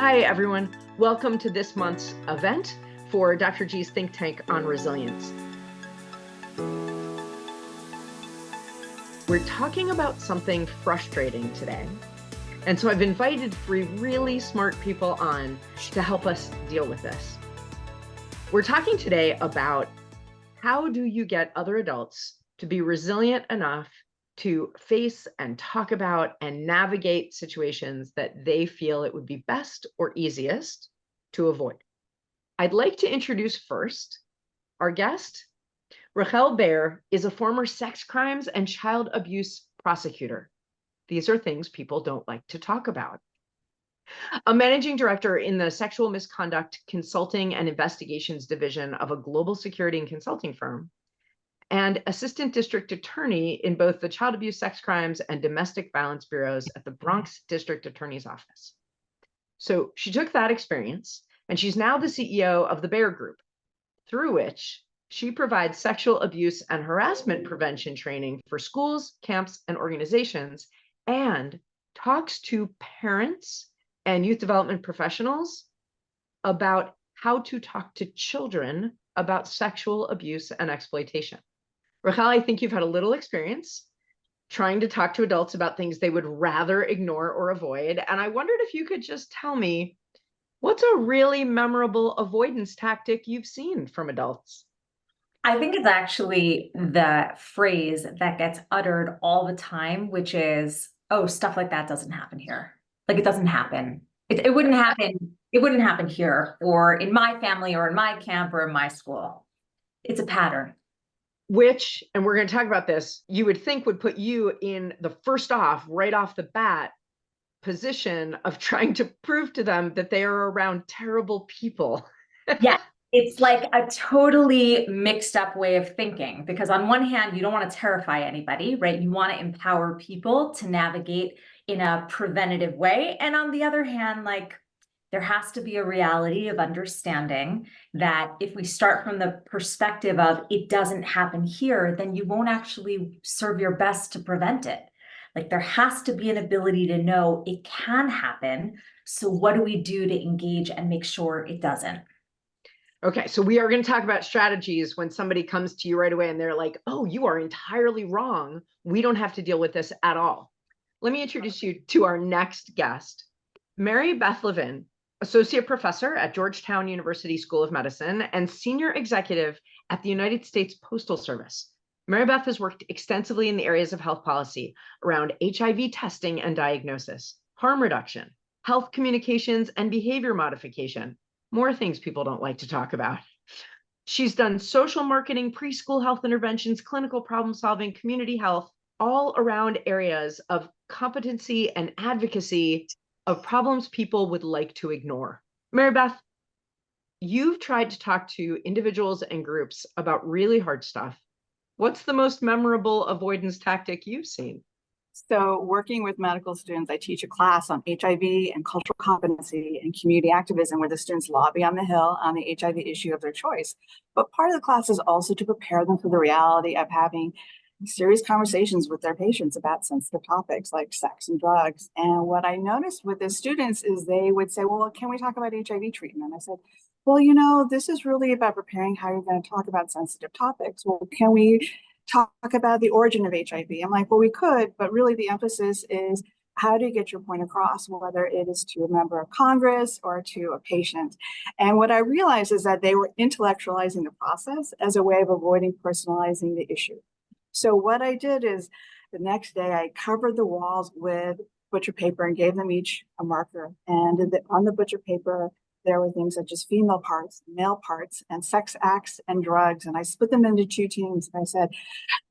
Hi, everyone. Welcome to this month's event for Dr. G's think tank on resilience. We're talking about something frustrating today. And so I've invited 3 really smart people on to help us deal with this. We're talking today about how do you get other adults to be resilient enough to face and talk about and navigate situations that they feel it would be best or easiest to avoid. I'd like to introduce first our guest. Rachel Baer is a former sex crimes and child abuse prosecutor. These are things people don't like to talk about. A managing director in the sexual misconduct consulting and investigations division of a global security and consulting firm, and assistant district attorney in both the child abuse, sex crimes, and domestic violence bureaus at the Bronx District Attorney's Office. So she took that experience, and she's now the CEO of the Baer Group, through which she provides sexual abuse and harassment prevention training for schools, camps, and organizations, and talks to parents and youth development professionals about how to talk to children about sexual abuse and exploitation. Rachel, I think you've had a little experience trying to talk to adults about things they would rather ignore or avoid. And I wondered if you could just tell me, what's a really memorable avoidance tactic you've seen from adults? I think it's actually the phrase that gets uttered all the time, which is, oh, stuff like that doesn't happen here. Like it doesn't happen. It wouldn't happen. It wouldn't happen here or in my family or in my camp or in my school. It's a pattern. Which, and we're going to talk about this, you would think would put you in the first off, right off the bat, position of trying to prove to them that they are around terrible people. Yeah, it's like a totally mixed up way of thinking, because on one hand, you don't want to terrify anybody, right? You want to empower people to navigate in a preventative way. And on the other hand, like there has to be a reality of understanding that if we start from the perspective of it doesn't happen here, then you won't actually serve your best to prevent it. Like there has to be an ability to know it can happen. So what do we do to engage and make sure it doesn't? Okay, so we are going to talk about strategies when somebody comes to you right away and they're like, oh, you are entirely wrong. We don't have to deal with this at all. Let me introduce you to our next guest, Mary Beth Levin, associate professor at Georgetown University School of Medicine and senior executive at the United States Postal Service. Mary Beth has worked extensively in the areas of health policy around HIV testing and diagnosis, harm reduction, health communications, and behavior modification. More things people don't like to talk about. She's done social marketing, preschool health interventions, clinical problem solving, community health, all around areas of competency and advocacy of problems people would like to ignore. Mary Beth, you've tried to talk to individuals and groups about really hard stuff. What's the most memorable avoidance tactic you've seen? So working with medical students, I teach a class on HIV and cultural competency and community activism where the students lobby on the Hill on the HIV issue of their choice. But part of the class is also to prepare them for the reality of having serious conversations with their patients about sensitive topics like sex and drugs. And what I noticed with the students is they would say, well, can we talk about HIV treatment? I said, well, this is really about preparing how you're going to talk about sensitive topics. Well, can we talk about the origin of HIV? I'm like, well, we could, but really the emphasis is how do you get your point across, whether it is to a member of Congress or to a patient. And what I realized is that they were intellectualizing the process as a way of avoiding personalizing the issue. So what I did is the next day I covered the walls with butcher paper and gave them each a marker. And on the butcher paper, there were things such as female parts, male parts, and sex acts and drugs. And I split them into 2 teams. And I said,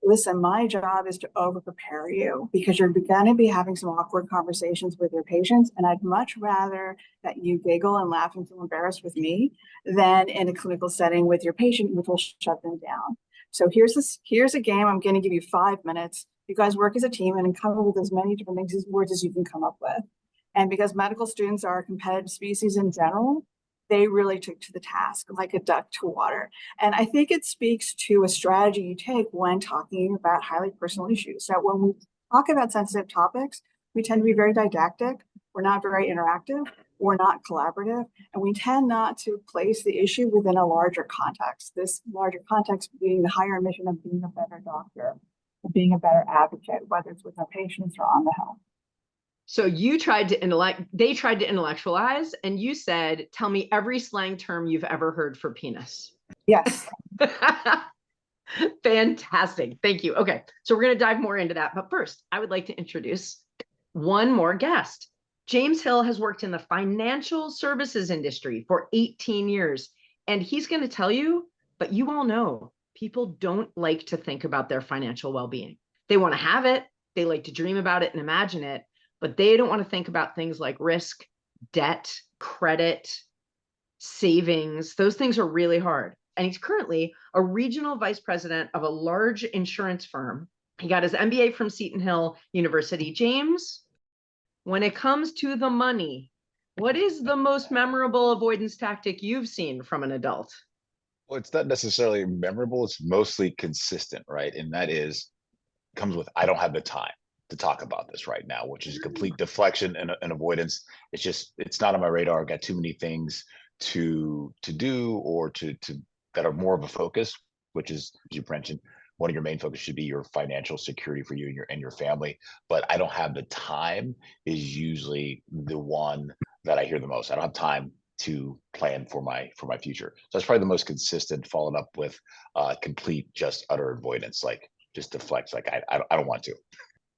listen, my job is to over-prepare you because you're going to be having some awkward conversations with your patients. And I'd much rather that you giggle and laugh and feel embarrassed with me than in a clinical setting with your patient, which will shut them down. So here's a game. I'm going to give you 5 minutes. You guys work as a team and come up with as many different things as words as you can come up with. And because medical students are a competitive species in general, they really took to the task like a duck to water. And I think it speaks to a strategy you take when talking about highly personal issues. So when we talk about sensitive topics, we tend to be very didactic. We're not very interactive. or not collaborative. And we tend not to place the issue within a larger context. This larger context being the higher mission of being a better doctor, of being a better advocate, whether it's with our patients or on the health. So they tried to intellectualize, and you said, tell me every slang term you've ever heard for penis. Yes. Fantastic. Thank you. Okay, so we're going to dive more into that. But first, I would like to introduce one more guest. James Hill has worked in the financial services industry for 18 years, and he's going to tell you, but you all know, people don't like to think about their financial well-being. They want to have it, they like to dream about it and imagine it, but they don't want to think about things like risk, debt, credit, savings. Those things are really hard. And he's currently a regional vice president of a large insurance firm. He got his MBA from Seton Hill University. James, when it comes to the money, what is the most memorable avoidance tactic you've seen from an adult? Well, it's not necessarily memorable. It's mostly consistent, right? And that is comes with, I don't have the time to talk about this right now, which is a complete deflection and avoidance. It's not on my radar. I've got too many things to do or to that are more of a focus, which is, as you mentioned, one of your main focus should be your financial security for you and your family. But I don't have the time is usually the one that I hear the most. I don't have time to plan for my future. So that's probably the most consistent, followed up with complete, just utter avoidance, like just deflects, like I don't want to.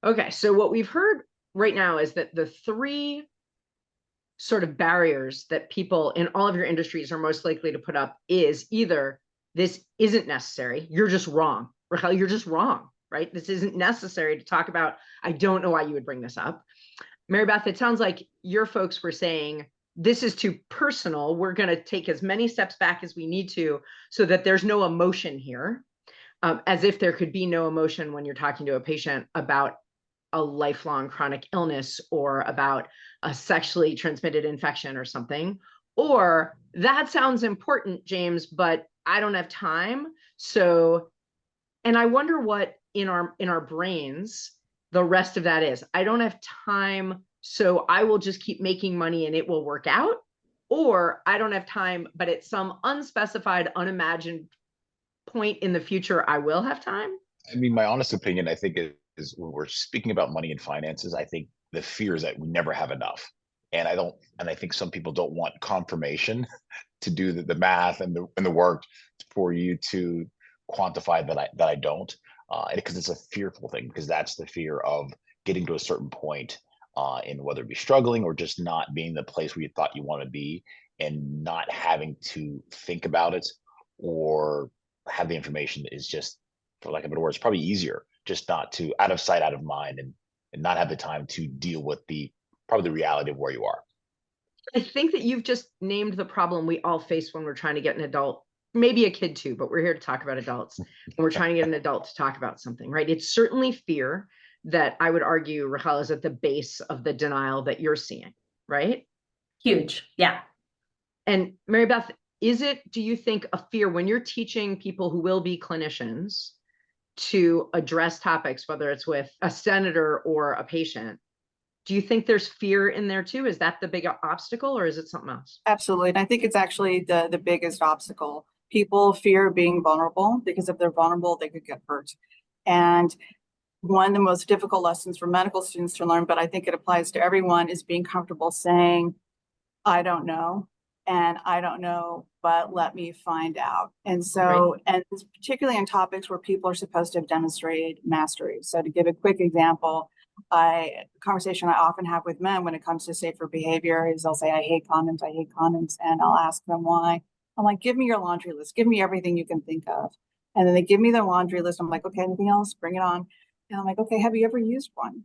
Okay, so what we've heard right now is that the three sort of barriers that people in all of your industries are most likely to put up is either this isn't necessary, you're just wrong. Rachel, you're just wrong, right? This isn't necessary to talk about. I don't know why you would bring this up. Mary Beth, it sounds like your folks were saying, this is too personal. We're going to take as many steps back as we need to so that there's no emotion here, as if there could be no emotion when you're talking to a patient about a lifelong chronic illness or about a sexually transmitted infection or something. Or that sounds important, James, but I don't have time. So, and I wonder what in our brains the rest of that is. I don't have time, so I will just keep making money and it will work out. Or I don't have time, but at some unspecified, unimagined point in the future, I will have time. I mean, my honest opinion, I think, is when we're speaking about money and finances, I think the fear is that we never have enough. And I think some people don't want confirmation to do the math and the work for you to quantify that I don't, because it's a fearful thing, because that's the fear of getting to a certain point in whether it be struggling or just not being the place where you thought you want to be and not having to think about it or have the information is just, for lack of a better word, it's probably easier just not to, out of sight, out of mind, and not have the time to deal with probably the reality of where you are. I think that you've just named the problem we all face when we're trying to get an adult, maybe a kid too, but we're here to talk about adults, and we're trying to get an adult to talk about something, right? It's certainly fear that I would argue, Rachel, is at the base of the denial that you're seeing, right? Huge. Yeah. And Mary Beth, do you think a fear when you're teaching people who will be clinicians to address topics, whether it's with a senator or a patient, do you think there's fear in there too? Is that the big obstacle, or is it something else? Absolutely. And I think it's actually the biggest obstacle. People fear being vulnerable because if they're vulnerable, they could get hurt. And one of the most difficult lessons for medical students to learn, but I think it applies to everyone, is being comfortable saying, I don't know. And I don't know, but let me find out. And so, right. And it's particularly in topics where people are supposed to have demonstrated mastery. So to give a quick example, conversation I often have with men when it comes to safer behavior is they'll say, I hate condoms. And I'll ask them why. I'm like, give me your laundry list. Give me everything you can think of. And then they give me their laundry list. I'm like, okay, anything else? Bring it on. And I'm like, okay, have you ever used one?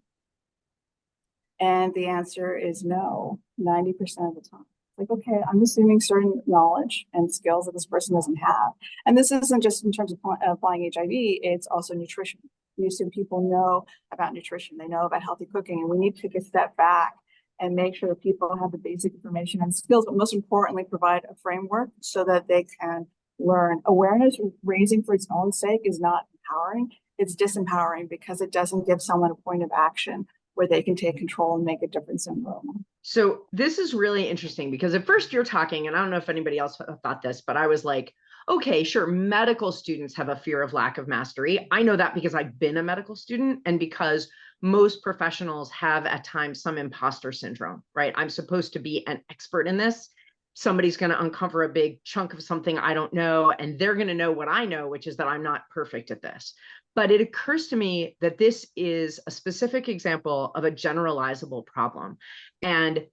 And the answer is no, 90% of the time. Like, okay, I'm assuming certain knowledge and skills that this person doesn't have. And this isn't just in terms of applying HIV, it's also nutrition. We assume people know about nutrition, they know about healthy cooking, and we need to take a step back and make sure that people have the basic information and skills, but most importantly, provide a framework so that they can learn. Awareness raising for its own sake is not empowering, it's disempowering because it doesn't give someone a point of action where they can take control and make a difference in the world. So this is really interesting because at first you're talking, and I don't know if anybody else thought this, but I was like, okay, sure, medical students have a fear of lack of mastery. I know that because I've been a medical student and because most professionals have at times some imposter syndrome, right? I'm supposed to be an expert in this. Somebody's going to uncover a big chunk of something I don't know, and they're going to know what I know, which is that I'm not perfect at this. But it occurs to me that this is a specific example of a generalizable problem. And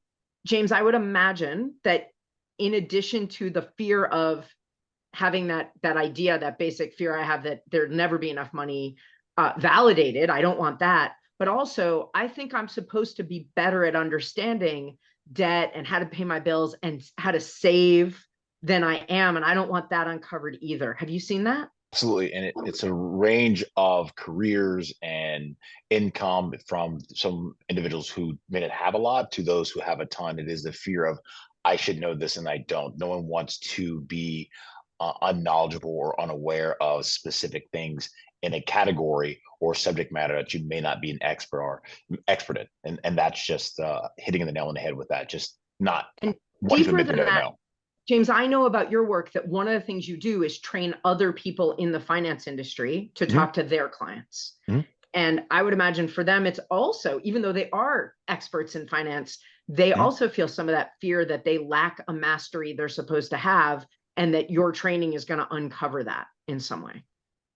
James, I would imagine that in addition to the fear of having that idea, that basic fear I have that there'd never be enough money validated, I don't want that. But also, I think I'm supposed to be better at understanding debt and how to pay my bills and how to save than I am. And I don't want that uncovered either. Have you seen that? Absolutely. And it's a range of careers and income from some individuals who may not have a lot to those who have a ton. It is the fear of, I should know this and I don't. No one wants to be unknowledgeable or unaware of specific things in a category or subject matter that you may not be an expert in. And that's just hitting the nail on the head with that, just not And wanting to deeper admit they than don't that, know. James, I know about your work that one of the things you do is train other people in the finance industry to Mhm. talk to their clients. Mhm. And I would imagine for them, it's also, even though they are experts in finance, they Mhm. also feel some of that fear that they lack a mastery they're supposed to have, and that your training is going to uncover that in some way.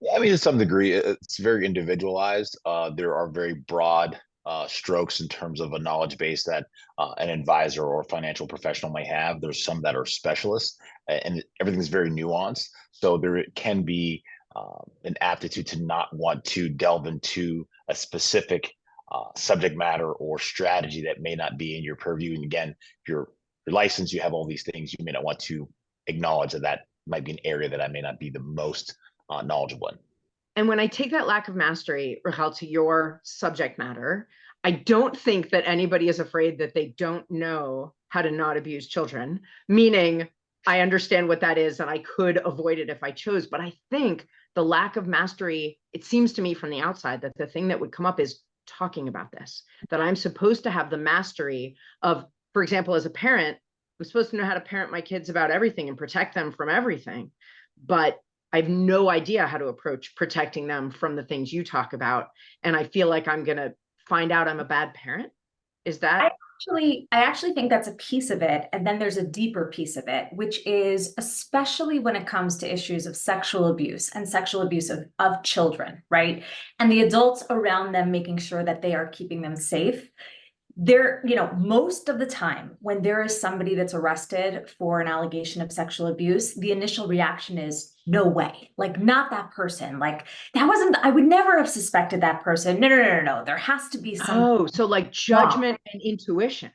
Yeah, I mean, to some degree, it's very individualized. There are very broad strokes in terms of a knowledge base that an advisor or financial professional may have. There's some that are specialists, and everything's very nuanced. So there can be an aptitude to not want to delve into a specific subject matter or strategy that may not be in your purview. And again, if you're licensed, you have all these things, you may not want to acknowledge that that might be an area that I may not be the most knowledgeable in. And when I take that lack of mastery, Rahel, to your subject matter, I don't think that anybody is afraid that they don't know how to not abuse children, meaning I understand what that is and I could avoid it if I chose. But I think the lack of mastery, it seems to me from the outside that the thing that would come up is talking about this, that I'm supposed to have the mastery of, for example, as a parent, I'm supposed to know how to parent my kids about everything and protect them from everything. But I have no idea how to approach protecting them from the things you talk about. And I feel like I'm going to find out I'm a bad parent. Is that? I actually think that's a piece of it. And then there's a deeper piece of it, which is especially when it comes to issues of sexual abuse and sexual abuse of children, right? And the adults around them making sure that they are keeping them safe. There, most of the time when there is somebody that's arrested for an allegation of sexual abuse, the initial reaction is no way, like not that person, like that wasn't, I would never have suspected that person. No. There has to be some Oh, so like wrong. judgment and intuition.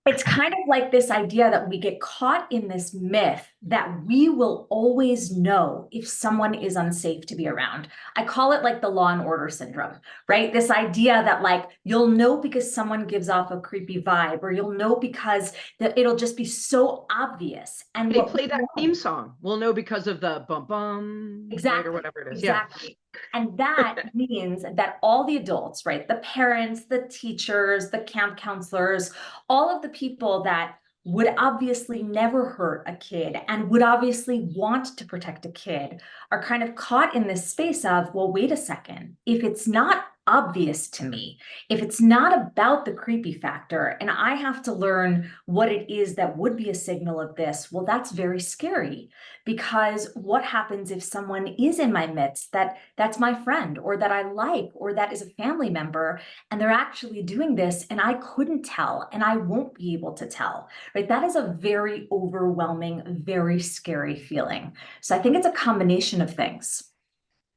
It's kind of like this idea that we get caught in this myth that we will always know if someone is unsafe to be around. I call it like the Law and Order syndrome, right? This idea that like you'll know because someone gives off a creepy vibe, or you'll know because it'll just be so obvious. And They what play that theme song. We'll know because of the bum bum, right? Or exactly, whatever it is. exactly. And that means that all the adults, right? The parents, the teachers, the camp counselors, all of the people that would obviously never hurt a kid and would obviously want to protect a kid are kind of caught in this space of, well, wait a second, if it's not obvious to me, if it's not about the creepy factor, and I have to learn what it is that would be a signal of this, well, that's very scary. Because what happens if someone is in my midst that's my friend, or that I like, or that is a family member, and they're actually doing this and I couldn't tell and I won't be able to tell, right? That is a very overwhelming, very scary feeling. So I think it's a combination of things.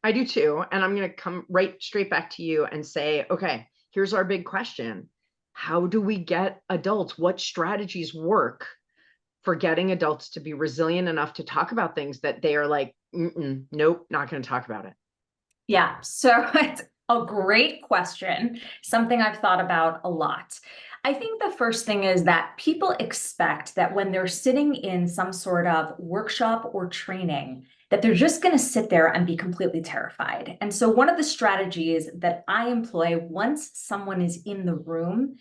I do too. And I'm going to come right straight back to you and say, okay, here's our big question. How do we get adults? What strategies work for getting adults to be resilient enough to talk about things that they are like, nope, not going to talk about it? Yeah, so it's a great question, something I've thought about a lot. I think the first thing is that people expect that when they're sitting in some sort of workshop or training, that they're just going to sit there and be completely terrified. And so one of the strategies that I employ once someone is in the room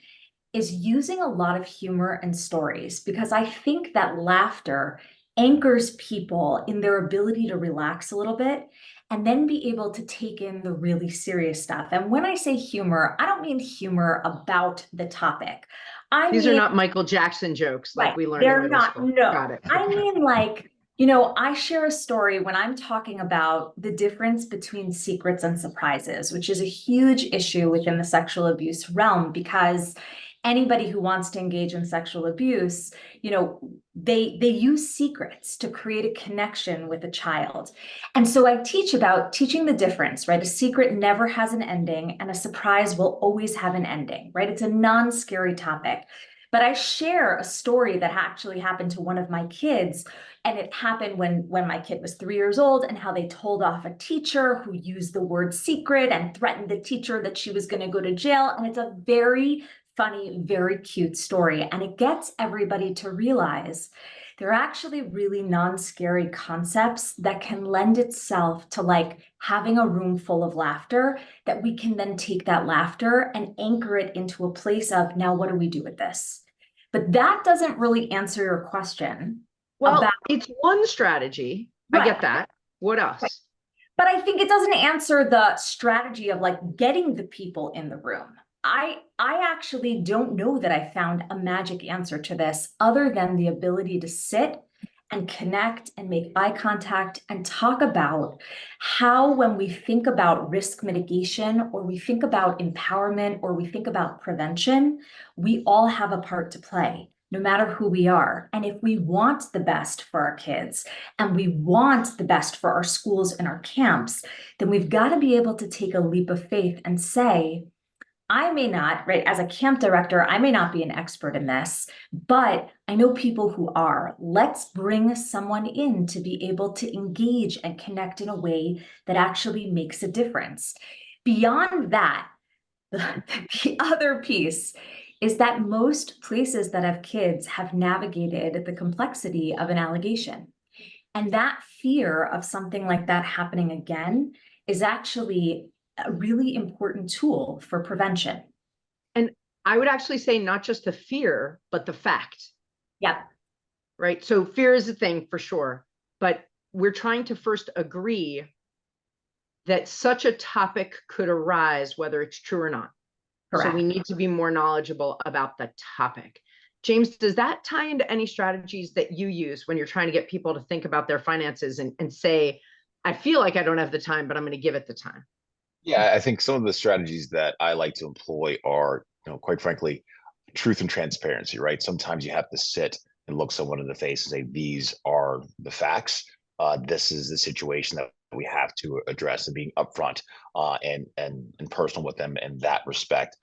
is using a lot of humor and stories, because I think that laughter anchors people in their ability to relax a little bit and then be able to take in the really serious stuff. And when I say humor, I don't mean humor about the topic. I These are mean, not Michael Jackson jokes like right, we learned in they're middle not, school. Got no. it. I Okay. mean, like, you know, I share a story when I'm talking about the difference between secrets and surprises, which is a huge issue within the sexual abuse realm, because anybody who wants to engage in sexual abuse, you know, they use secrets to create a connection with a child. And so I teach about teaching the difference, right? A secret never has an ending, and a surprise will always have an ending, right? It's a non-scary topic. But I share a story that actually happened to one of my kids, and it happened when my kid was 3 years old, and how they told off a teacher who used the word secret and threatened the teacher that she was going to go to jail. And it's a very funny, very cute story. And it gets everybody to realize they're actually really non-scary concepts that can lend itself to like having a room full of laughter, that we can then take that laughter and anchor it into a place of, now what do we do with this? But that doesn't really answer your question Well, about, it's one strategy. I right, get that. What right. else? But I think it doesn't answer the strategy of like getting the people in the room. I actually don't know that I found a magic answer to this, other than the ability to sit and connect and make eye contact and talk about how, when we think about risk mitigation, or we think about empowerment, or we think about prevention, we all have a part to play, no matter who we are. And if we want the best for our kids, and we want the best for our schools and our camps, then we've got to be able to take a leap of faith and say, I may not, right, as a camp director, I may not be an expert in this, but I know people who are. Let's bring someone in to be able to engage and connect in a way that actually makes a difference. Beyond that, the other piece is that most places that have kids have navigated the complexity of an allegation. And that fear of something like that happening again is actually a really important tool for prevention. And I would actually say not just the fear, but the fact. Yep. Right. So fear is a thing for sure, but we're trying to first agree that such a topic could arise, whether it's true or not. Correct. So we need to be more knowledgeable about the topic. James, does that tie into any strategies that you use when you're trying to get people to think about their finances and say, I feel like I don't have the time, but I'm going to give it the time? Yeah, I think some of the strategies that I like to employ are, quite frankly, truth and transparency, right? Sometimes you have to sit and look someone in the face and say, these are the facts. This is the situation that we have to address, and being upfront and personal with them in that respect.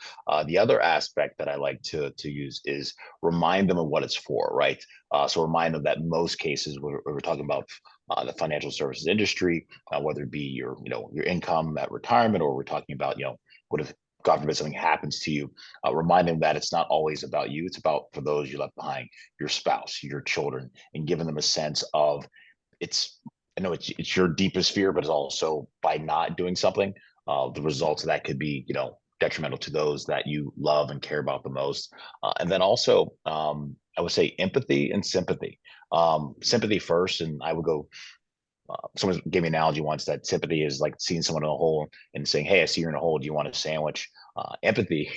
The other aspect that I like to use is remind them of what it's for, right? So remind them that in most cases, we're talking about the financial services industry, whether it be your income at retirement, or we're talking about, what if God forbid something happens to you, remind them that it's not always about you. It's about for those you left behind, your spouse, your children, and giving them a sense of I know it's your deepest fear, but it's also by not doing something, the results of that could be, detrimental to those that you love and care about the most. And then also, I would say empathy and sympathy. Sympathy first, and I would go. Someone gave me an analogy once that sympathy is like seeing someone in a hole and saying, "Hey, I see you're in a hole. Do you want a sandwich?" Empathy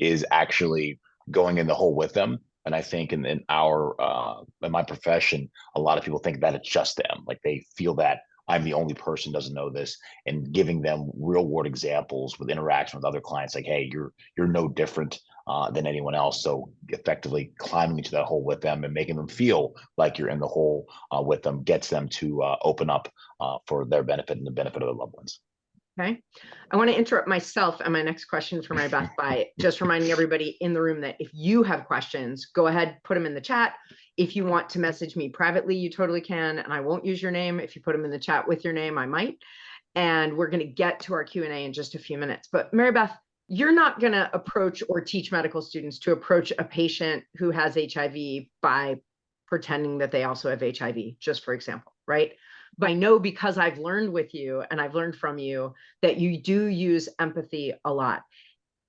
is actually going in the hole with them. And I think in my profession, a lot of people think that it's just them. Like they feel that I'm the only person who doesn't know this, and giving them real world examples with interaction with other clients, like, "Hey, you're no different than anyone else." So effectively climbing into that hole with them and making them feel like you're in the hole with them gets them to open up for their benefit and the benefit of their loved ones. Okay. I want to interrupt myself and my next question for my Beth by just reminding everybody in the room that if you have questions, go ahead, put them in the chat. If you want to message me privately, you totally can, and I won't use your name. If you put them in the chat with your name, I might. And we're going to get to our Q&A in just a few minutes. But Mary Beth, you're not going to approach or teach medical students to approach a patient who has HIV by pretending that they also have HIV, just for example, right? But I know, because I've learned with you and I've learned from you, that you do use empathy a lot.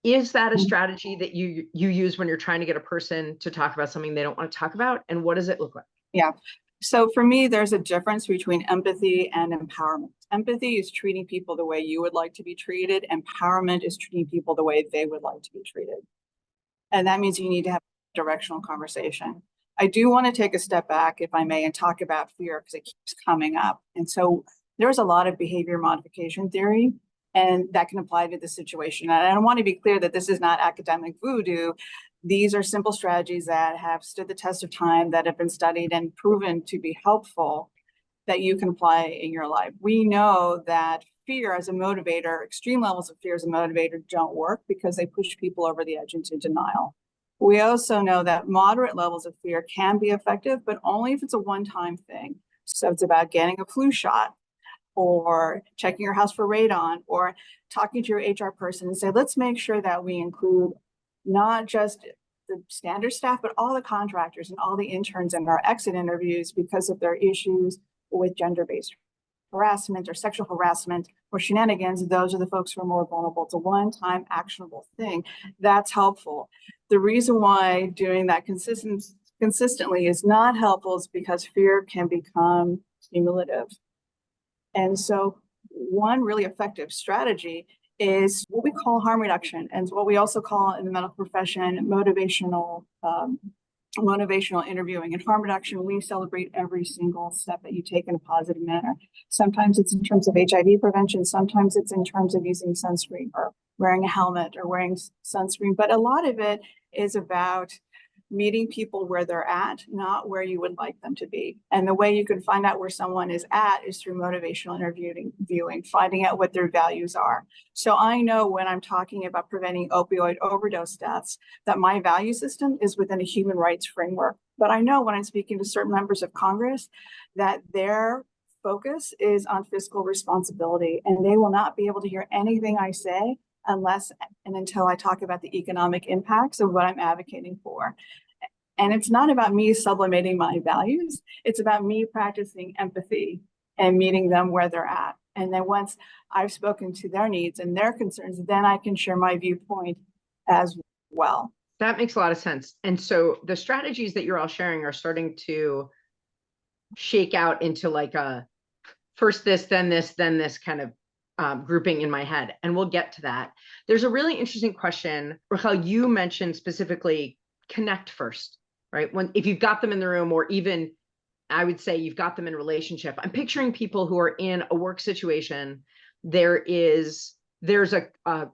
Is that a strategy that you use when you're trying to get a person to talk about something they don't want to talk about? And what does it look like? Yeah. So for me, there's a difference between empathy and empowerment. Empathy is treating people the way you would like to be treated. Empowerment is treating people the way they would like to be treated. And that means you need to have a directional conversation. I do want to take a step back, if I may, and talk about fear because it keeps coming up. And so there's a lot of behavior modification theory, and that can apply to the situation. And I want to be clear that this is not academic voodoo. These are simple strategies that have stood the test of time, that have been studied and proven to be helpful, that you can apply in your life. We know that fear as a motivator, extreme levels of fear as a motivator don't work because they push people over the edge into denial. We also know that moderate levels of fear can be effective, but only if it's a one-time thing. So it's about getting a flu shot, or checking your house for radon, or talking to your HR person and say, let's make sure that we include not just the standard staff, but all the contractors and all the interns in our exit interviews because of their issues with gender-based harassment or sexual harassment or shenanigans. Those are the folks who are more vulnerable. It's a one-time actionable thing. That's helpful. The reason why doing that consistently is not helpful is because fear can become cumulative. And so one really effective strategy is what we call harm reduction, and what we also call in the medical profession motivational interviewing. And harm reduction, we celebrate every single step that you take in a positive manner. Sometimes it's in terms of HIV prevention, sometimes it's in terms of using sunscreen or wearing a helmet or wearing sunscreen, but a lot of it is about meeting people where they're at, not where you would like them to be. And the way you can find out where someone is at is through motivational interviewing, finding out what their values are. So I know when I'm talking about preventing opioid overdose deaths, that my value system is within a human rights framework. But I know when I'm speaking to certain members of Congress that their focus is on fiscal responsibility, and they will not be able to hear anything I say unless and until I talk about the economic impacts of what I'm advocating for. And it's not about me sublimating my values. It's about me practicing empathy and meeting them where they're at. And then once I've spoken to their needs and their concerns, then I can share my viewpoint as well. That makes a lot of sense. And so the strategies that you're all sharing are starting to shake out into like a first this, then this kind of grouping in my head. And we'll get to that. There's a really interesting question, Rachel, you mentioned specifically connect first, right? If you've got them in the room, or even I would say you've got them in relationship. I'm picturing people who are in a work situation. There's a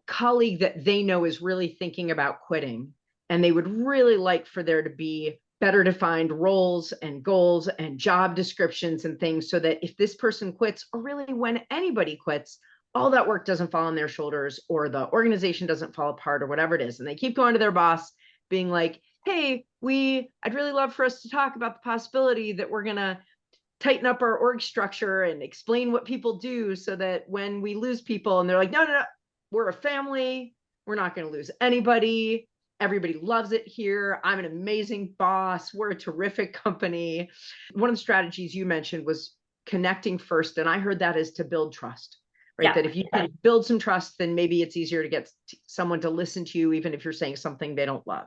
colleague that they know is really thinking about quitting, and they would really like for there to be better defined roles and goals and job descriptions and things, so that if this person quits, or really when anybody quits, all that work doesn't fall on their shoulders, or the organization doesn't fall apart, or whatever it is. And they keep going to their boss being like, hey, I'd really love for us to talk about the possibility that we're going to tighten up our org structure and explain what people do, so that when we lose people, and they're like, no, we're a family. We're not going to lose anybody. Everybody loves it here. I'm an amazing boss. We're a terrific company. One of the strategies you mentioned was connecting first. And I heard that is to build trust, right? Yeah. That if you can build some trust, then maybe it's easier to get someone to listen to you, even if you're saying something they don't love.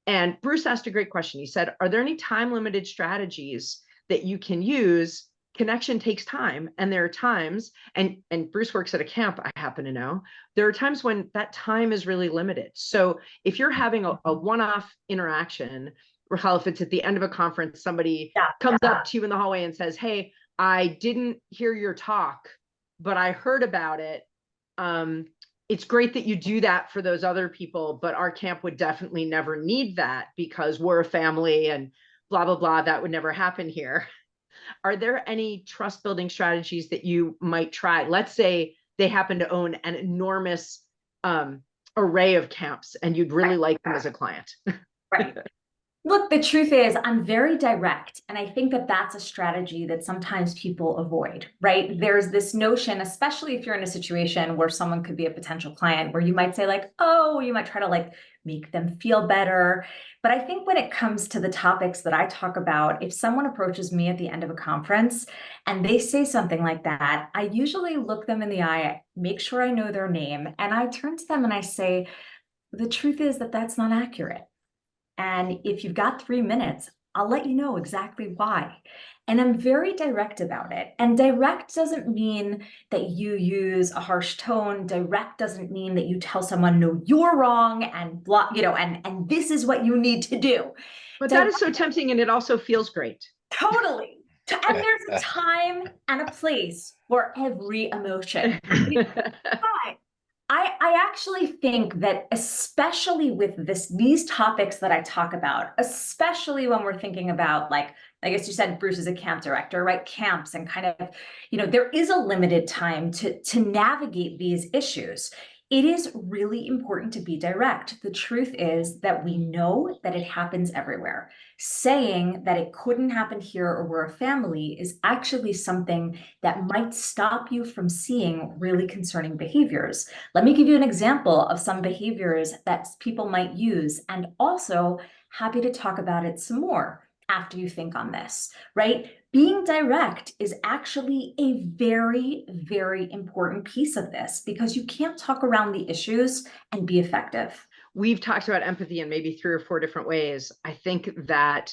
And Bruce asked a great question. He said, are there any time-limited strategies that you can use? Connection takes time. And there are times, and Bruce works at a camp, I happen to know, there are times when that time is really limited. So if you're having a one-off interaction, Rachel, if it's at the end of a conference, somebody comes up to you in the hallway and says, hey, I didn't hear your talk, but I heard about it. It's great that you do that for those other people, but our camp would definitely never need that because we're a family and blah, blah, blah. That would never happen here. Are there any trust building strategies that you might try? Let's say they happen to own an enormous array of camps and you'd really like them as a client. Right. Look, the truth is I'm very direct. And I think that that's a strategy that sometimes people avoid, right? There's this notion, especially if you're in a situation where someone could be a potential client, where you might say like, oh, you might try to like make them feel better. But I think when it comes to the topics that I talk about, if someone approaches me at the end of a conference and they say something like that, I usually look them in the eye, make sure I know their name, and I turn to them and I say, the truth is that that's not accurate. And if you've got 3 minutes, I'll let you know exactly why. And I'm very direct about it. And direct doesn't mean that you use a harsh tone. Direct doesn't mean that you tell someone, no, you're wrong, and blah, and this is what you need to do. But that is so tempting, and it also feels great. Totally. And there's a time and a place for every emotion. But I actually think that, especially with these topics that I talk about, especially when we're thinking about, like, I guess you said Bruce is a camp director, right? Camps and kind of, there is a limited time to navigate these issues. It is really important to be direct. The truth is that we know that it happens everywhere. Saying that it couldn't happen here or we're a family is actually something that might stop you from seeing really concerning behaviors. Let me give you an example of some behaviors that people might use, and also happy to talk about it some more after you think on this, right? Being direct is actually a very, very important piece of this, because you can't talk around the issues and be effective. We've talked about empathy in maybe 3 or 4 different ways. I think that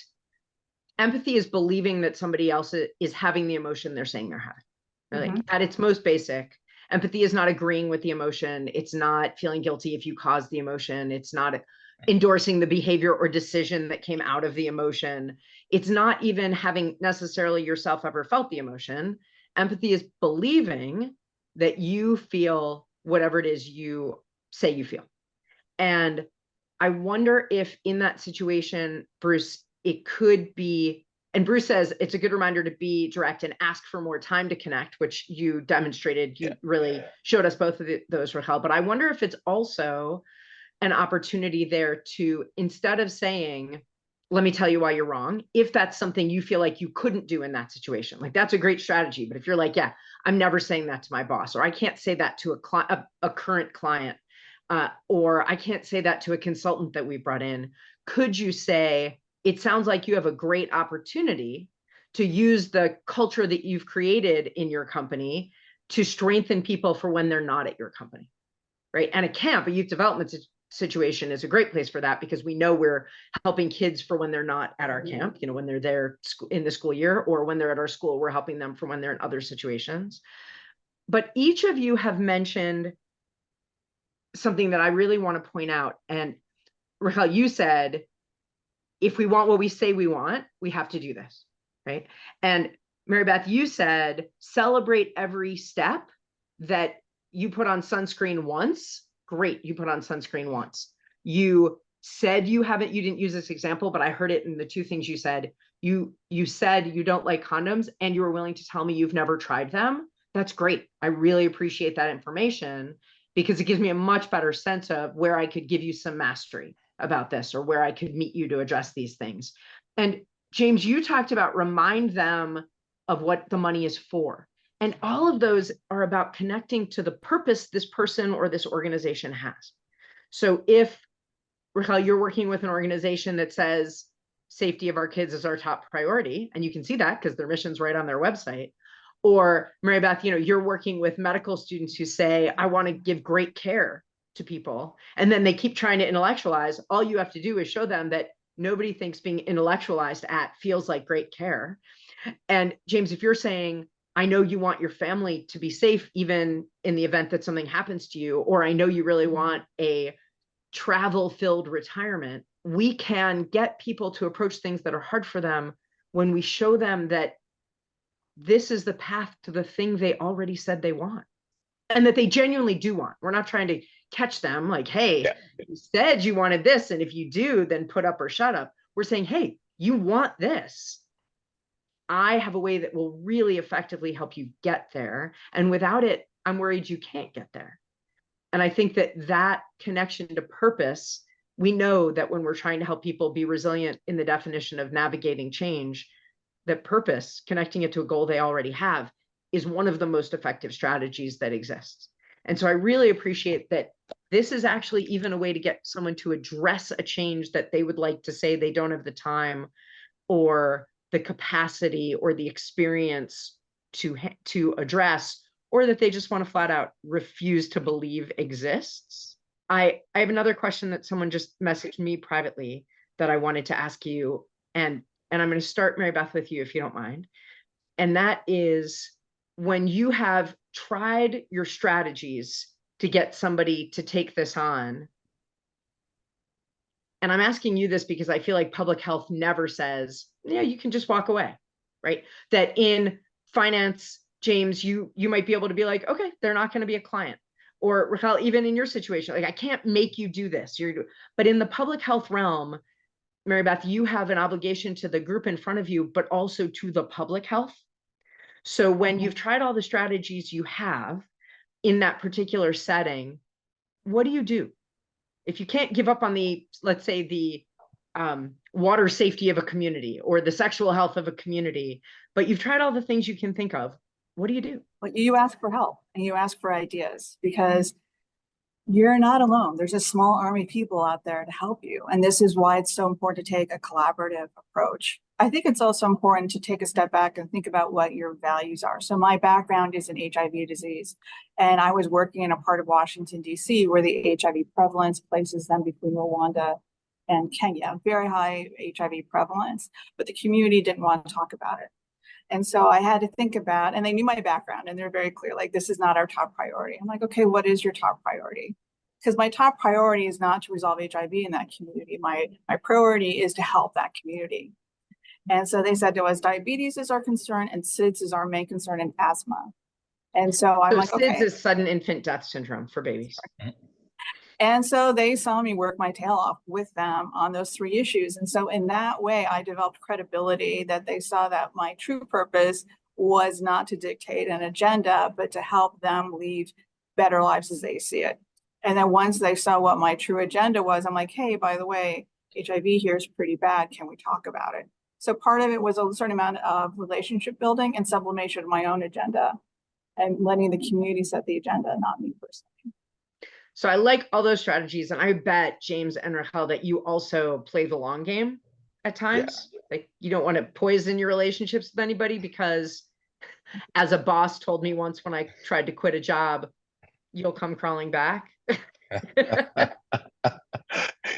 empathy is believing that somebody else is having the emotion they're saying they're having. Right? Like, at its most basic, empathy is not agreeing with the emotion. It's not feeling guilty if you caused the emotion. It's not endorsing the behavior or decision that came out of the emotion. It's not even having necessarily yourself ever felt the emotion. Empathy is believing that you feel whatever it is you say you feel. And I wonder if in that situation, Bruce, it could be, and Bruce says it's a good reminder to be direct and ask for more time to connect, which you demonstrated. You really showed us both of those, Raquel. But I wonder if it's also an opportunity there to, instead of saying, let me tell you why you're wrong, if that's something you feel like you couldn't do in that situation, like that's a great strategy. But if you're like, yeah, I'm never saying that to my boss, or I can't say that to a current client, or I can't say that to a consultant that we brought in, could you say, it sounds like you have a great opportunity to use the culture that you've created in your company to strengthen people for when they're not at your company, right? And a camp, a youth development situation, is a great place for that, because we know we're helping kids for when they're not at our camp, when they're there in the school year, or when they're at our school, we're helping them for when they're in other situations. But each of you have mentioned something that I really want to point out. And Raquel, you said, if we want what we say we want, we have to do this, right? And Mary Beth, you said, celebrate every step that you put on sunscreen once. Great, you put on sunscreen once. You said you didn't use this example, but I heard it in the 2 things you said. You said you don't like condoms, and you were willing to tell me you've never tried them. That's great. I really appreciate that information, because it gives me a much better sense of where I could give you some mastery about this, or where I could meet you to address these things. And James, you talked about remind them of what the money is for. And all of those are about connecting to the purpose this person or this organization has. So if, Raquel, you're working with an organization that says safety of our kids is our top priority, and you can see that because their mission's right on their website. Or Mary Beth, you're working with medical students who say, I want to give great care to people, and then they keep trying to intellectualize. All you have to do is show them that nobody thinks being intellectualized at feels like great care. And James, if you're saying, I know you want your family to be safe, even in the event that something happens to you, or I know you really want a travel-filled retirement, we can get people to approach things that are hard for them when we show them that this is the path to the thing they already said they want, and that they genuinely do want. We're not trying to catch them like, hey, you said you wanted this, and if you do, then put up or shut up. We're saying, hey, you want this. I have a way that will really effectively help you get there. And without it, I'm worried you can't get there. And I think that connection to purpose, we know that when we're trying to help people be resilient in the definition of navigating change, that purpose, connecting it to a goal they already have, is one of the most effective strategies that exists. And so I really appreciate that this is actually even a way to get someone to address a change that they would like to say they don't have the time or the capacity or the experience to address, or that they just want to flat out refuse to believe exists. I have another question that someone just messaged me privately that I wanted to ask you, and I'm going to start, Mary Beth, with you if you don't mind. And that is, when you have tried your strategies to get somebody to take this on, and I'm asking you this because I feel like public health never says, yeah, you can just walk away, right? That in finance, James, you might be able to be like, okay, they're not going to be a client. Or Raquel, even in your situation, like, I can't make you do this. But in the public health realm, Mary Beth, you have an obligation to the group in front of you, but also to the public health. So when you've tried all the strategies you have in that particular setting, what do you do? If you can't give up on the, let's say, the water safety of a community or the sexual health of a community, but you've tried all the things you can think of, what do you do? Well, you ask for help and you ask for ideas, because you're not alone. There's a small army of people out there to help you. And this is why it's so important to take a collaborative approach. I think it's also important to take a step back and think about what your values are. So my background is in HIV disease, and I was working in a part of Washington, D.C., where the HIV prevalence places them between Rwanda and Kenya, very high HIV prevalence, but the community didn't want to talk about it. And so I had to think about, and they knew my background and they're very clear, like, this is not our top priority. I'm like, okay, what is your top priority? Because my top priority is not to resolve HIV in that community. My priority is to help that community. And so they said to us, diabetes is our concern and SIDS is our main concern, and asthma. And so I'm like, SIDS okay. is sudden infant death syndrome for babies. And so they saw me work my tail off with them on those three issues. And so in that way, I developed credibility that they saw that my true purpose was not to dictate an agenda, but to help them lead better lives as they see it. And then once they saw what my true agenda was, I'm like, hey, by the way, HIV here is pretty bad. Can we talk about it? So part of it was a certain amount of relationship building and sublimation of my own agenda and letting the community set the agenda, not me personally. So I like all those strategies. And I bet, James and Raquel, that you also play the long game at times. Yeah. Like, you don't want to poison your relationships with anybody, because as a boss told me once when I tried to quit a job, you'll come crawling back.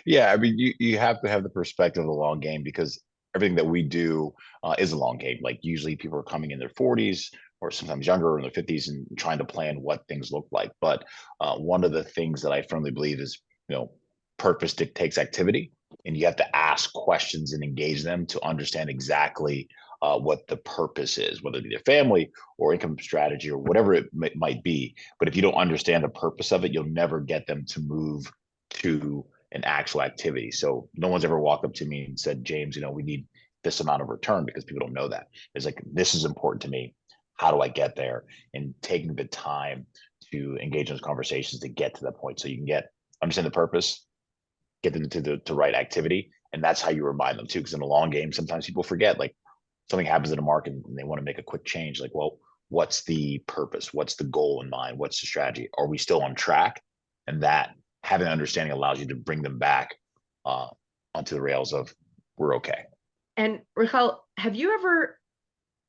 Yeah, I mean, you have to have the perspective of the long game, because everything that we do is a long game. Like, usually people are coming in their 40s or sometimes younger, or in their 50s, and trying to plan what things look like. But one of the things that I firmly believe is, purpose dictates activity, and you have to ask questions and engage them to understand exactly what the purpose is, whether it be their family or income strategy or whatever it might be. But if you don't understand the purpose of it, you'll never get them to move to an actual activity. So no one's ever walked up to me and said, James, we need this amount of return, because people don't know that. It's like, this is important to me. How do I get there? And taking the time to engage in those conversations to get to that point, so you can understand the purpose, get them to the right activity. And that's how you remind them too. Because in the long game, sometimes people forget, like, something happens in a market and they want to make a quick change. Like, well, what's the purpose? What's the goal in mind? What's the strategy? Are we still on track? And that having an understanding allows you to bring them back onto the rails of, we're okay. And Raquel, have you ever,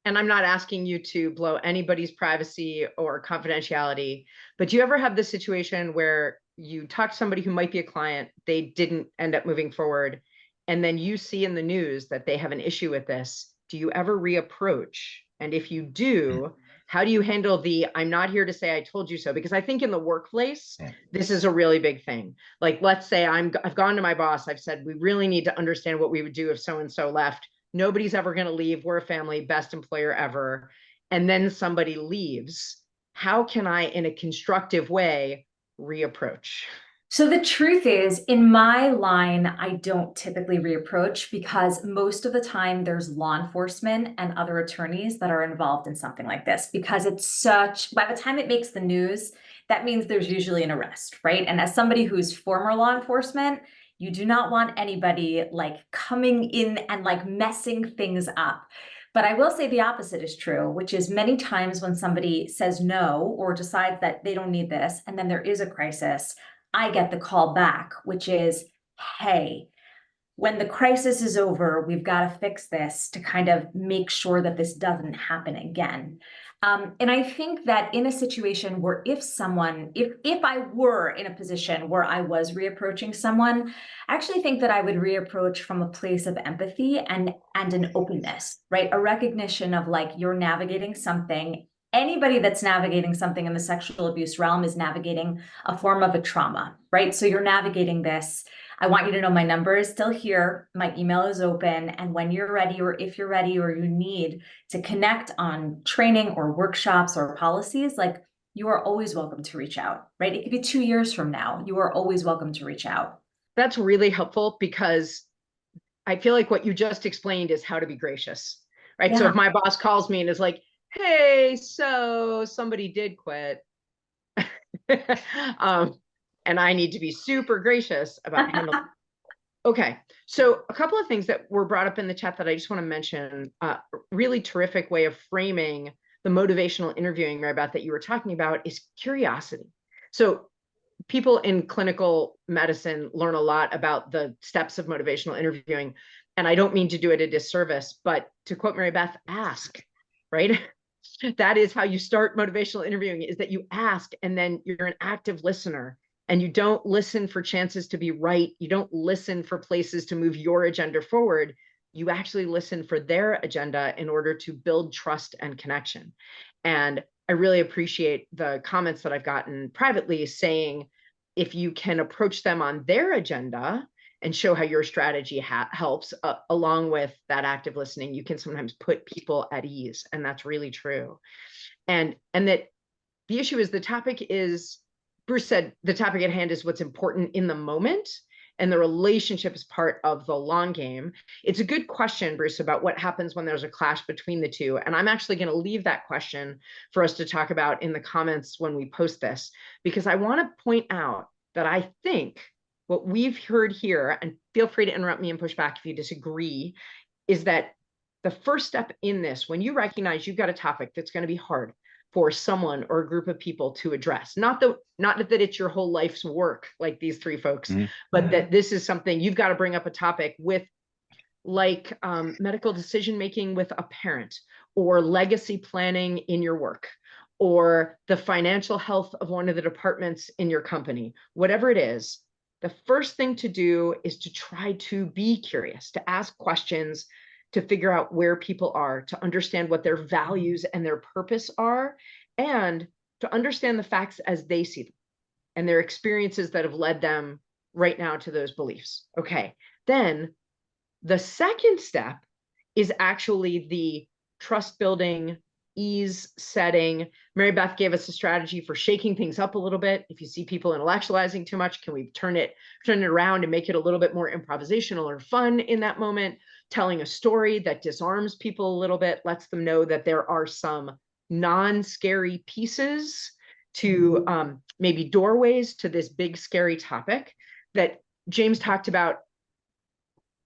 and I'm not asking you to blow anybody's privacy or confidentiality, but do you ever have this situation where you talk to somebody who might be a client, they didn't end up moving forward, and then you see in the news that they have an issue with this? Do you ever reapproach? And if you do, how do you handle the, I'm not here to say I told you so? Because I think in the workplace, this is a really big thing. Like, let's say I've gone to my boss, I've said, we really need to understand what we would do if so-and-so left. Nobody's ever going to leave. We're a family, best employer ever. And then somebody leaves. How can I, in a constructive way, reapproach? So the truth is, in my line, I don't typically reapproach, because most of the time there's law enforcement and other attorneys that are involved in something like this, because by the time it makes the news, that means there's usually an arrest, right? And as somebody who's former law enforcement, you do not want anybody like coming in and like messing things up. But I will say the opposite is true, which is many times when somebody says no or decides that they don't need this, and then there is a crisis, I get the call back, which is, hey, when the crisis is over, we've got to fix this to kind of make sure that this doesn't happen again. And I think that in a situation where if I were in a position where I was reapproaching someone, I actually think that I would reapproach from a place of empathy and an openness, right? A recognition of like, you're navigating something. Anybody that's navigating something in the sexual abuse realm is navigating a form of a trauma, right? So you're navigating this. I want you to know my number is still here. My email is open. And when you're ready, or if you're ready, or you need to connect on training or workshops or policies, like, you are always welcome to reach out, right? It could be 2 years from now. You are always welcome to reach out. That's really helpful, because I feel like what you just explained is how to be gracious, right? So Yeah. if my boss calls me and is like, hey, so somebody did quit, and I need to be super gracious about handling. Okay, so a couple of things that were brought up in the chat that I just want to mention. Really terrific way of framing the motivational interviewing, Mary Beth, that you were talking about is curiosity. So people in clinical medicine learn a lot about the steps of motivational interviewing, and I don't mean to do it a disservice, but to quote Mary Beth, ask, right? That is how you start motivational interviewing, is that you ask, and then you're an active listener, and you don't listen for chances to be right. You don't listen for places to move your agenda forward. You actually listen for their agenda in order to build trust and connection. And I really appreciate the comments that I've gotten privately saying, if you can approach them on their agenda and show how your strategy helps, along with that active listening, you can sometimes put people at ease. And that's really true. And that the issue is, the topic is, Bruce said, the topic at hand is what's important in the moment, and the relationship is part of the long game. It's a good question, Bruce, about what happens when there's a clash between the two. And I'm actually going to leave that question for us to talk about in the comments when we post this, because I want to point out that I think what we've heard here, and feel free to interrupt me and push back if you disagree, is that the first step in this, when you recognize you've got a topic that's going to be hard for someone or a group of people to address, not that it's your whole life's work like these three folks, but that this is something you've got to bring up a topic with, like medical decision making with a parent, or legacy planning in your work, or the financial health of one of the departments in your company. Whatever it is, the first thing to do is to try to be curious, to ask questions, to figure out where people are, to understand what their values and their purpose are, and to understand the facts as they see them and their experiences that have led them right now to those beliefs. Okay, then the second step is actually the trust building, ease setting. Mary Beth gave us a strategy for shaking things up a little bit. If you see people intellectualizing too much, can we turn it around and make it a little bit more improvisational or fun in that moment? Telling a story that disarms people a little bit, lets them know that there are some non-scary pieces to maybe doorways to this big scary topic that James talked about,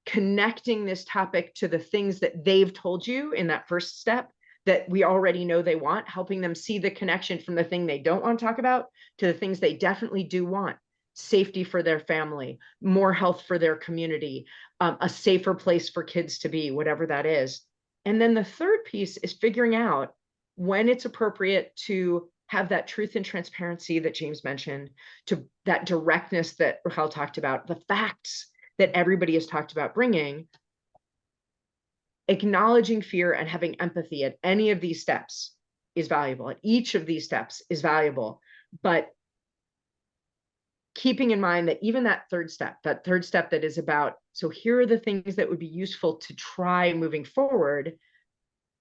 connecting this topic to the things that they've told you in that first step that we already know they want, helping them see the connection from the thing they don't want to talk about to the things they definitely do want: safety for their family, more health for their community, a safer place for kids to be, whatever that is. And then the third piece is figuring out when it's appropriate to have that truth and transparency that James mentioned, to that directness that Raquel talked about, the facts that everybody has talked about bringing. Acknowledging fear and having empathy at any of these steps is valuable. At each of these steps is valuable, but keeping in mind that even that third step that is about, so here are the things that would be useful to try moving forward,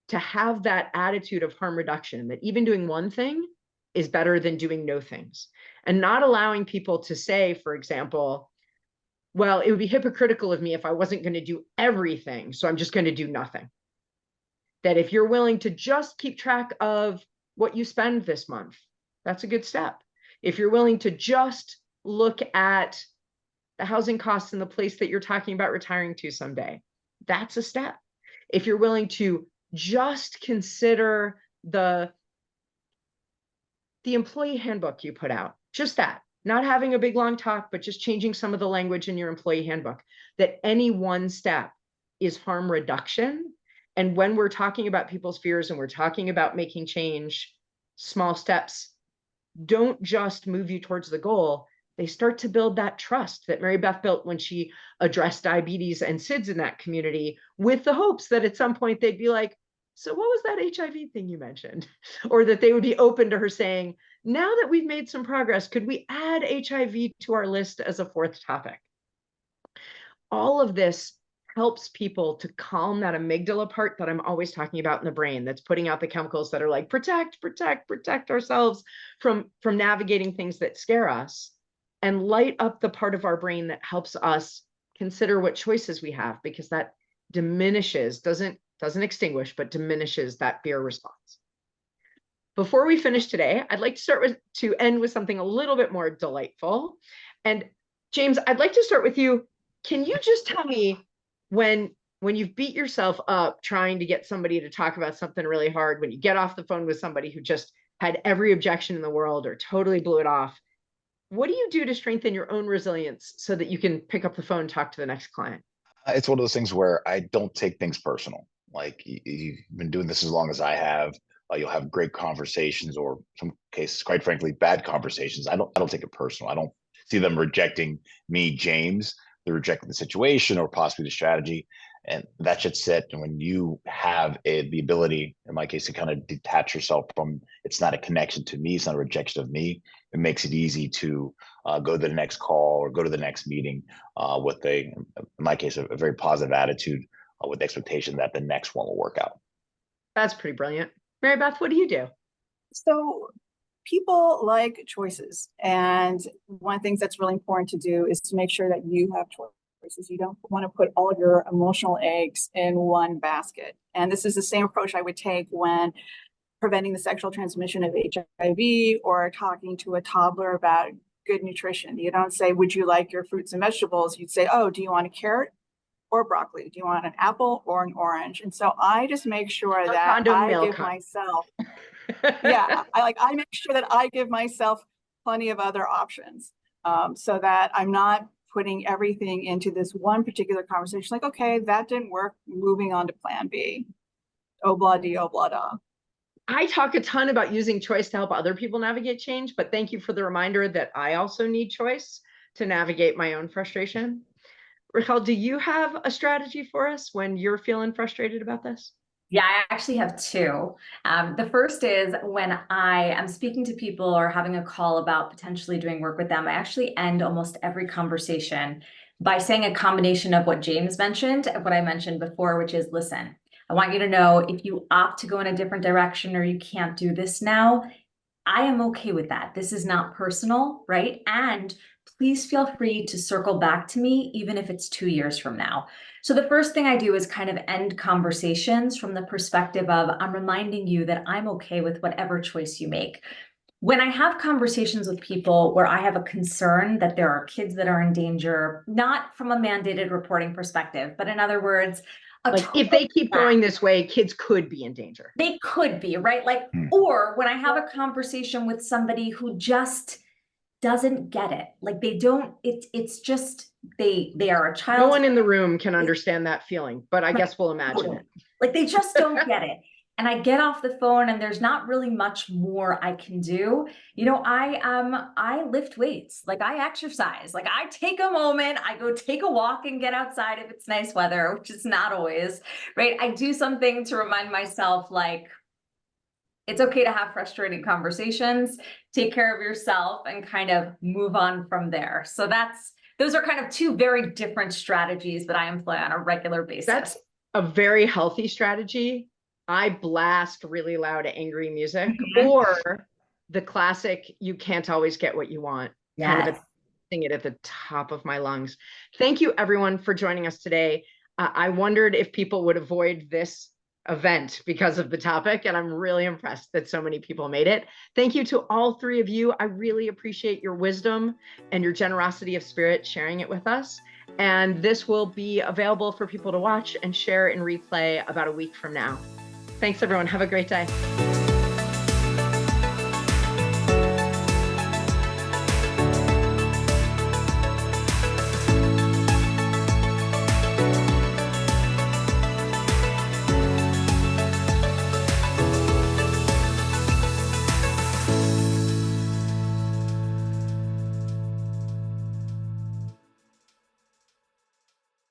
to have that attitude of harm reduction, that even doing one thing is better than doing no things, and not allowing people to say, for example, well, it would be hypocritical of me if I wasn't going to do everything, so I'm just going to do nothing. That if you're willing to just keep track of what you spend this month, that's a good step. If you're willing to just look at the housing costs in the place that you're talking about retiring to someday, that's a step. If you're willing to just consider the employee handbook you put out, just that, not having a big long talk, but just changing some of the language in your employee handbook, that any one step is harm reduction. And when we're talking about people's fears and we're talking about making change, small steps don't just move you towards the goal. They start to build that trust that Mary Beth built when she addressed diabetes and SIDS in that community, with the hopes that at some point they'd be like, so what was that HIV thing you mentioned? Or that they would be open to her saying, now that we've made some progress, could we add HIV to our list as a fourth topic? All of this helps people to calm that amygdala part that I'm always talking about in the brain, that's putting out the chemicals that are like, protect, protect, protect ourselves from navigating things that scare us, and light up the part of our brain that helps us consider what choices we have, because that diminishes, doesn't extinguish, but diminishes that fear response. Before we finish today, I'd like to end with something a little bit more delightful. And James, I'd like to start with you. Can you just tell me, when you've beat yourself up trying to get somebody to talk about something really hard, when you get off the phone with somebody who just had every objection in the world or totally blew it off, what do you do to strengthen your own resilience so that you can pick up the phone and talk to the next client? It's one of those things where I don't take things personal. Like, you've been doing this as long as I have. You'll have great conversations, or some cases, quite frankly, bad conversations. I don't take it personal. I don't see them rejecting me, James. They're rejecting the situation or possibly the strategy, and that should sit. And when you have the ability, in my case, to kind of detach yourself from, it's not a connection to me, it's not a rejection of me. It makes it easy to go to the next call or go to the next meeting with in my case, a very positive attitude, with the expectation that the next one will work out. That's pretty brilliant. Mary Beth, what do you do? So people like choices. And one of the things that's really important to do is to make sure that you have choices. You don't want to put all of your emotional eggs in one basket. And this is the same approach I would take when preventing the sexual transmission of HIV or talking to a toddler about good nutrition. You don't say, would you like your fruits and vegetables? You'd say, oh, do you want a carrot or broccoli? Do you want an apple or an orange? And so I just make sure that I give myself, I make sure that I give myself plenty of other options, so that I'm not putting everything into this one particular conversation. Like, okay, that didn't work, moving on to plan B. Oh, blah, dee, oh, blah, da. I talk a ton about using choice to help other people navigate change, but thank you for the reminder that I also need choice to navigate my own frustration. Raquel, do you have a strategy for us when you're feeling frustrated about this? Yeah, I actually have two. The first is when I am speaking to people or having a call about potentially doing work with them, I actually end almost every conversation by saying a combination of what James mentioned and what I mentioned before, which is, listen, I want you to know, if you opt to go in a different direction or you can't do this now, I am okay with that. This is not personal, right? And please feel free to circle back to me, even if it's 2 years from now. So the first thing I do is kind of end conversations from the perspective of, I'm reminding you that I'm okay with whatever choice you make. When I have conversations with people where I have a concern that there are kids that are in danger, not from a mandated reporting perspective, but in other words, like if they keep going this way, kids could be in danger. They could be, right? Like, or when I have a conversation with somebody who just doesn't get it, like they don't, it's just, they are a child. No one in the room can understand that feeling, but I guess we'll imagine it. Like they just don't get it. And I get off the phone and there's not really much more I can do. You know, I lift weights, like I exercise, like I take a moment, I go take a walk and get outside if it's nice weather, which is not always, right? I do something to remind myself, like, it's okay to have frustrating conversations, take care of yourself, and kind of move on from there. So those are kind of two very different strategies that I employ on a regular basis. That's a very healthy strategy. I blast really loud, angry music, or the classic, you can't always get what you want. Kind of sing it at the top of my lungs. Thank you, everyone, for joining us today. I wondered if people would avoid this event because of the topic, and I'm really impressed that so many people made it. Thank you to all three of you. I really appreciate your wisdom and your generosity of spirit sharing it with us. And this will be available for people to watch and share in replay about a week from now. Thanks, everyone. Have a great day.